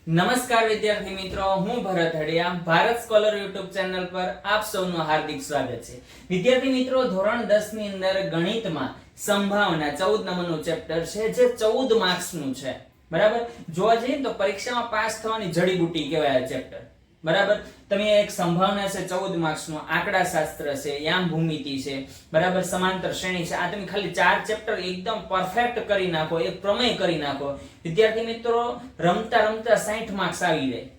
નમસ્કાર વિદ્યાર્થી મિત્રો, હું Bharat Hadiya Bharat scholar YouTube channel પર આપ સૌનું હાર્દિક સ્વાગત છે. વિદ્યાર્થી મિત્રો, ધોરણ 10 ની અંદર ગણિતમાં સંભાવના 14 નંબરનું ચેપ્ટર છે, જે 14 માર્ક્સનું છે. બરાબર, જોવા જઈએ તો પરીક્ષામાં પાસ થવાની જડીબુટી કહેવાય આ ચેપ્ટર. બરાબર, તમે એક સંભાવના છે 14 માર્ક્સનું, આંકડા શાસ્ત્ર છે, યામ ભૂમિતિ છે, બરાબર, સમાંતર શ્રેણી છે. આ તમે ખાલી 4 ચેપ્ટર એકદમ પરફેક્ટ કરી નાખો, એક પ્રમેય કરી નાખો, વિદ્યાર્થી મિત્રો, રમતા રમતા 60 માર્ક્સ આવી જાય.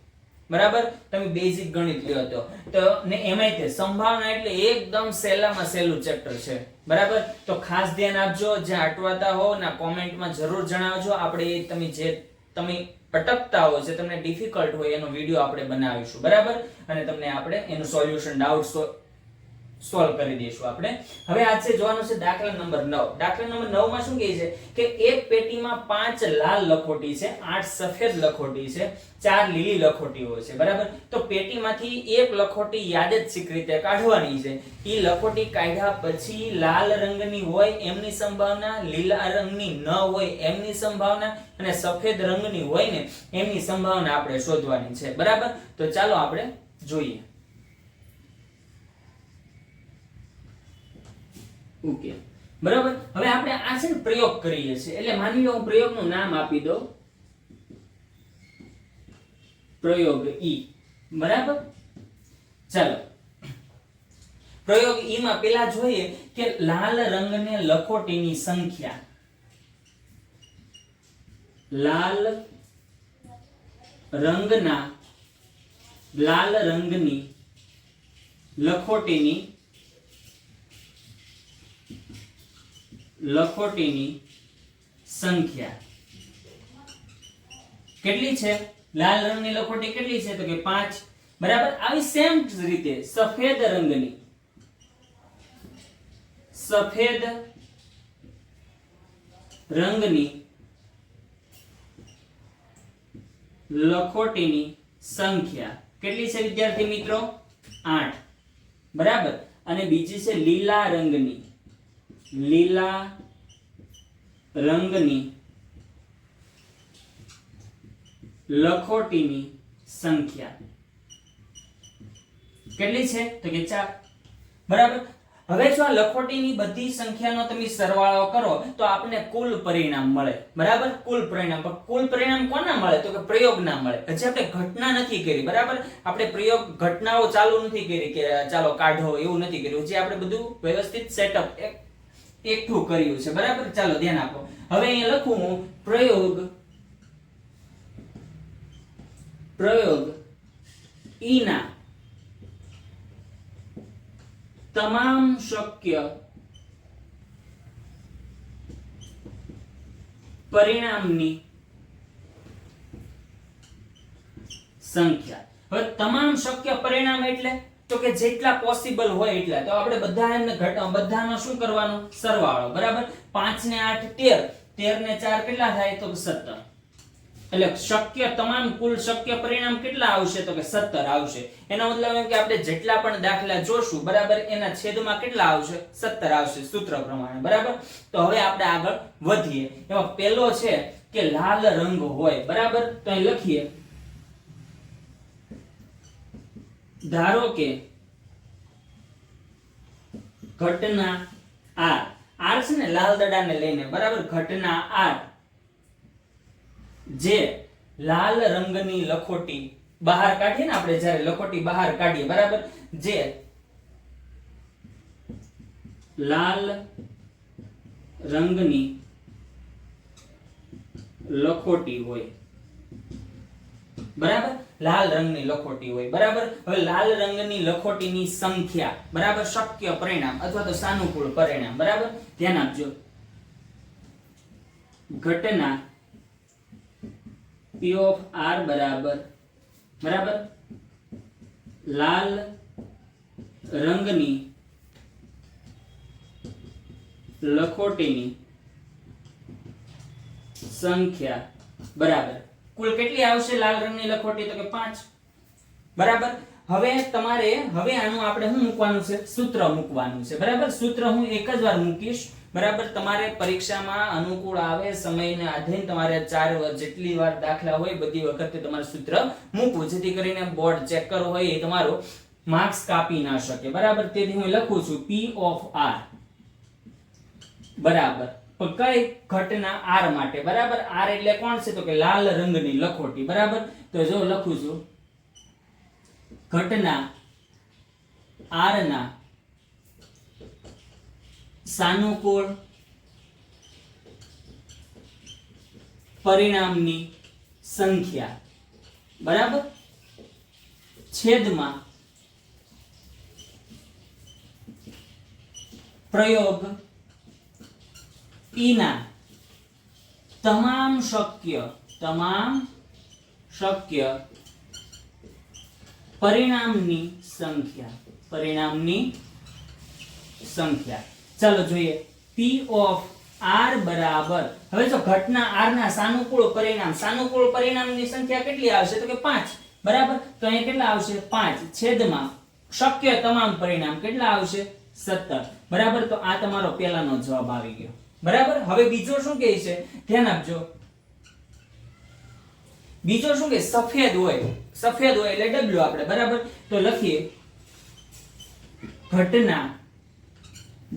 બરાબર, તમે બેઝિક ગણિત લ્યો તો ને એમાંય તે સંભાવના એટલે એકદમ સહેલામાં સહેલું ચેપ્ટર છે. બરાબર, તો ખાસ ધ્યાન આપજો. જે અટવાતા હો ના કોમેન્ટમાં જરૂર જણાવજો. આપણે તમે અટકતા હોય છે, તમને ડિફિકલ્ટ હોય, એનો વિડિયો આપણે બનાવીશું. બરાબર, અને તમને આપણે એનું સોલ્યુશન ડાઉટ સોલ્વ કરી દઈશું આપણે. હવે આજે જોવાનું છે દાખલા નંબર 9. દાખલા નંબર 9 માં શું કહે છે કે એક પેટીમાં 5 લાલ લખોટી છે, 8 સફેદ લખોટી છે, 4 લીલી લખોટી હોય છે. બરાબર, તો પેટીમાંથી એક લખોટી યાદચ્છિક રીતે કાઢવાની છે. ઈ લખોટી કાઢ્યા પછી લાલ રંગની હોય એમની સંભાવના, લીલા રંગની ન હોય એમની સંભાવના, અને સફેદ રંગની હોય ને એમની સંભાવના આપણે શોધવાની છે. બરાબર, તો ચાલો આપણે જોઈએ. ઓકે, બરાબર, હવે આપણે આ છે ને પ્રયોગ કરીએ છીએ. એટલે માની લો હું પ્રયોગનું નામ આપી દઉં, પ્રયોગ ઈ. બરાબર, ચાલો પ્રયોગ ઈ માં પેલા જોઈએ કે લાલ રંગને લખોટીની સંખ્યા, લાલ રંગની લખોટીની સંખ્યા કેટલી છે? લાલ રંગની લખોટી કેટલી છે? તો કે 5. બરાબર, આવી સેમ રીતે સફેદ રંગની લખોટીની સંખ્યા કેટલી છે વિદ્યાર્થી મિત્રો? 8. બરાબર, અને બીજી છે લીલા રંગની લખોટીની સંખ્યા કેટલી છે? તો કે 4. બરાબર, હવે જો આ લખોટીની બધી સંખ્યાનો તમે સરવાળો કરો તો આપણને કુલ પરિણામ મળે. બરાબર, કુલ પરિણામ કોના મળે? તો કે પ્રયોગના મળે. હજી આપણે ઘટના નથી કરી. બરાબર, આપણે ઘટનાઓ ચાલુ નથી કરી કે ચાલો કાઢો, એવું નથી કર્યું. હજી આપણે બધું વ્યવસ્થિત સેટઅપ એકઠું કર્યું છે. બરાબર, ચાલો ધ્યાન આપો. હવે અહીંયા લખું હું પ્રયોગ ઈના તમામ શક્ય પરિણામની સંખ્યા. હવે તમામ શક્ય પરિણામ એટલે તો કે જેટલા પોસિબલ હોય એટલા. તો આપણે બધાનો શું કરવાનો? સરવાળો. બરાબર, 5 ને 8 13, 13 ને 4 કેટલા થાય? તો 17. એટલે તમામ કુલ શક્ય પરિણામ કેટલા આવશે? તો કે 17 આવશે. એનો મતલબ એમ કે આપણે જેટલા પણ દાખલા જોશું, બરાબર, એના છેદમાં કેટલા આવશે? 17 આવશે સૂત્ર પ્રમાણે. બરાબર, તો હવે આપણે આગળ વધીએ. એમાં પહેલો છે કે લાલ રંગ હોય. બરાબર, તો અહીં લખીએ, ધારો કે ઘટના R છે ને લાલ દડાને લઈને. બરાબર, ઘટના R જે લાલ રંગની લખોટી બહાર કાઢીએ ને આપણે, જ્યારે લખોટી બહાર કાઢીએ, બરાબર, જે લાલ રંગની લખોટી હોય. બરાબર, લાલ રંગની લખોટી હોય. બરાબર, હવે લાલ રંગની લખોટીની સંખ્યા, બરાબર, શક્ય પરિણામ અથવા તો સાનુકૂળ પરિણામ. બરાબર, ધ્યાન આપજો. ઘટના P of R બરાબર લાલ રંગની લખોટીની સંખ્યા. બરાબર, કુલ કેટલી આવશે લાલ રંગની લખોટી? તો કે 5. બરાબર, હવે આનું આપણે શું મૂકવાનું છે? સૂત્ર મૂકવાનું છે. બરાબર, સૂત્ર હું એક જ વાર મૂકીશ. બરાબર. તમારે પરીક્ષામાં અનુકૂળ આવે સમયને આધીન તમારે 4 જેટલી વાર દાખલા હોય બધી વખતે તમારે સૂત્ર મૂકવું, જેથી કરીને બોર્ડ ચેકર હોય એ તમારો માર્ક્સ કાપી ના શકે. બરાબર. તેથી હું લખું છું P of R બરાબર કઈ ઘટના R માટે. બરાબર. R એટલે કોણ છે? તો કે લાલ રંગની લખોટી. બરાબર. તો જો લખું છું ઘટના R ના સાનુકૂળ પરિણામની સંખ્યા બરાબર છેદમાં પ્રયોગ E ના તમામ શક્ય પરિણામની સંખ્યા. ચાલો જોઈએ. P of R બરાબર, હવે જો ઘટના R ના સાનુકૂળ પરિણામની સંખ્યા કેટલી આવશે? તો કે 5. બરાબર. તો અહીંયા કેટલા આવશે? 5 છેદમાં શક્ય તમામ પરિણામ કેટલા આવશે? 17. બરાબર. તો આ તમારો પહેલાનો જવાબ આવી ગયો. બરાબર. હવે બીજો શું કહે છે? ધ્યાન આપજો. બીજો શું કે સફેદ હોય એટલે W આપણે. બરાબર. તો લખીએ ઘટના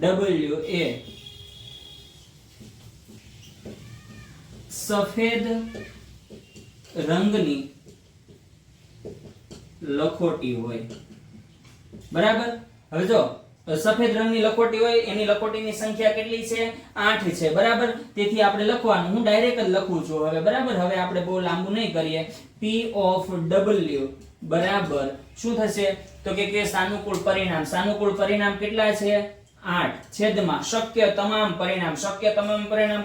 W એ સફેદ રંગની લખોટી હોય. બરાબર. હવે જો સફેદ રંગની લખોટી હોય એની લખોટીની સંખ્યા કેટલી છે? 8 છે. બરાબર. તેથી આપણે લખવાનું, હું ડાયરેક્ટ જ લખું છું હવે. બરાબર. હવે આપણે બહુ લાંબુ નહીં કરીએ. P of W બરાબર શું થશે? તો કે સાનુકૂળ પરિણામ કેટલા છે? 8 છેદમાં શક્ય તમામ પરિણામ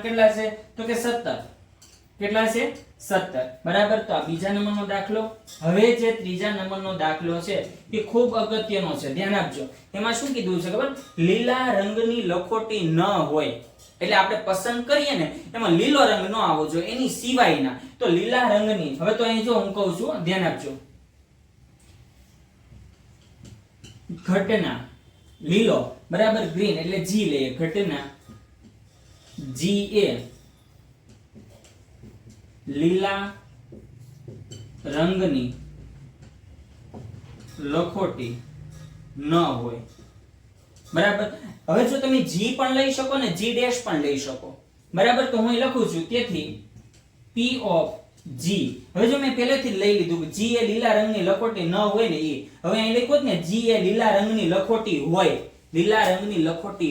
કેટલા છે? તો કે 17. કેટલા છે? 17. બરાબર. તો આ બીજા નંબરનો દાખલો. હવે જે ત્રીજા નંબરનો દાખલો છે એ ખૂબ અગત્યનો છે, ધ્યાન આપજો. એમાં શું કીધું છે ખબર? લીલા રંગની લખોટી ન હોય એટલે આપણે પસંદ કરીએ ને એમાં લીલો રંગ ન આવવો જોઈએ, એની સિવાયના. તો લીલા રંગની, હવે તો અહીં જો હું કહું છું, ધ્યાન આપજો. ઘટના લીલો બરાબર ગ્રીન એટલે G લઈએ. ઘટના G એ લીલા રંગની લખોટી ન હોય. બરાબર. હવે જો તમે G પણ લઈ શકો ને G ડેશ પણ લઈ શકો. બરાબર. તો હું લખું છું તેથી P of G. હવે જો મેં પહેલેથી લઈ લીધું G એ લીલા રંગની લખોટી ન હોય ને એ. હવે અહીં લખ્યું ને G એ લીલા રંગની લખોટી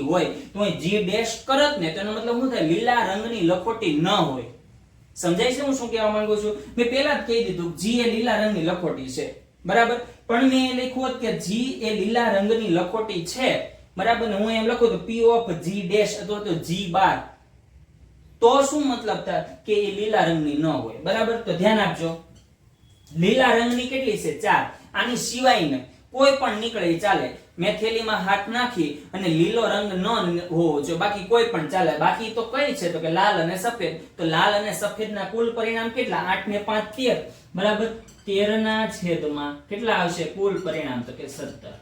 હોય. તો અહીં G ડેશ કરત ને તેનો મતલબ શું થાય? લીલા રંગની લખોટી ન હોય. સમજાય છે હું શું કહેવા માંગુ છું? મેં પહેલા જ કહી દીધું G એ લીલા રંગની લખોટી છે. બરાબર. પણ મેં લખ્યું કે G એ લીલા રંગની લખોટી છે. બરાબર. ને હું એમ લખું તો P of G ડેશ અથવા તો G બાર, તો શું મતલબ થાય? કે એ લીલા રંગની ન હોય. બરાબર. તો ધ્યાન આપજો. લીલા રંગની કેટલી છે? 4. આની સિવાય ને કોઈ પણ નીકળે ચાલે. મેં થેલીમાં હાથ નાખી અને લીલો રંગ ન હોવો જોઈએ, બાકી કોઈ પણ ચાલે. બાકી તો કઈ છે? તો કે લાલ અને સફેદ. તો લાલ અને સફેદના કુલ પરિણામ કેટલા? 8 ને 5 13. બરાબર. 13 ના છેદમાં કેટલા આવશે કુલ પરિણામ? તો કે 17.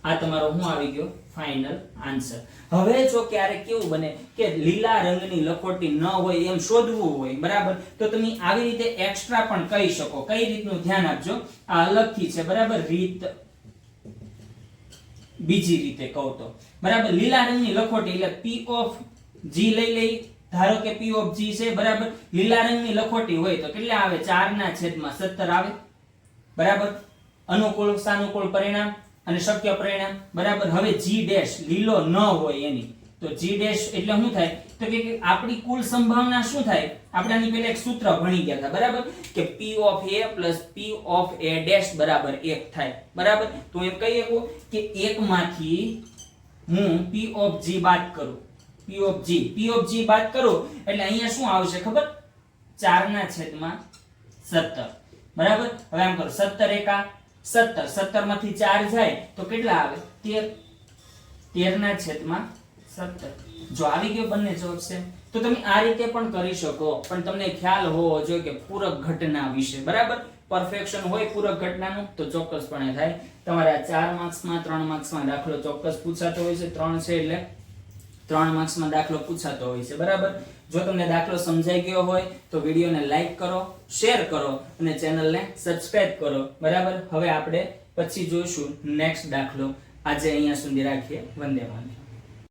આ તમારો શું આવી ગયો? Final answer. હવે જો ક્યારે કેવું બને કે લીલા રંગની લખોટી ન હોય એમ શોધવું હોય, બરાબર, તો તમે આવી રીતે એક્સ્ટ્રા પણ કહી શકો. કઈ રીતનું? ધ્યાન આપજો. આ અલગથી છે. બરાબર. રીત બીજી રીતે કહું તો, બરાબર, લીલા રંગની લખોટી એટલે P of G લઈ ધારો કે P of G છે. બરાબર. લીલા રંગની લખોટી હોય તો કેટલા આવે? 4 ના છેદમાં 17 આવે. બરાબર. અનુકૂળ સાનુકૂળ પરિણામ અને શક્ય પરિણામ. બરાબર. હવે G ડેશ લીલો ન હોય એની, તો G ડેશ એટલે શું થાય? તો કે આપણી કુલ સંભાવના શું થાય? આપણે આની પહેલા એક સૂત્ર ભણી ગયા હતા. બરાબર. કે P of A plus P of A dash બરાબર 1 થાય. બરાબર. તો એમ કહી શકું કે 1 માંથી હું P of G બાદ કરું. P of G બાદ કરું એટલે અહીંયા શું આવશે ખબર? 4 ના છેદમાં 17. બરાબર. હવે આમ કરો. 17 એકા 17. 17 માંથી 4 જાય તો કેટલા આવે? 13. 13 ના છેદમાં 17. જો આવી ગયો બંને જવાબ છે. તો તમે આ રીતે પણ કરી શકો, પણ તમને ખ્યાલ હોવો જોઈએ કે પૂરક ઘટના વિશે. બરાબર. પરફેક્શન હોય પૂરક ઘટનાનું તો ચોક્કસપણે થાય. તમારે આ 4 માર્ક્સમાં 3 માર્ક્સમાં દાખલો ચોક્કસ પૂછાતો હોય છે. 3 છે એટલે 3 માર્ક્સમાં દાખલો પૂછાતો હોય છે, બરાબર. જો તમને દાખલો સમજાઈ ગયો હોય તો વિડીયોને લાઈક કરો, શેર કરો અને ચેનલને સબસ્ક્રાઇબ કરો, બરાબર. હવે આપણે પછી જોઈશું નેક્સ્ટ દાખલો. આજે અહીંયા સુધી રાખીએ. વંદે માતરમ.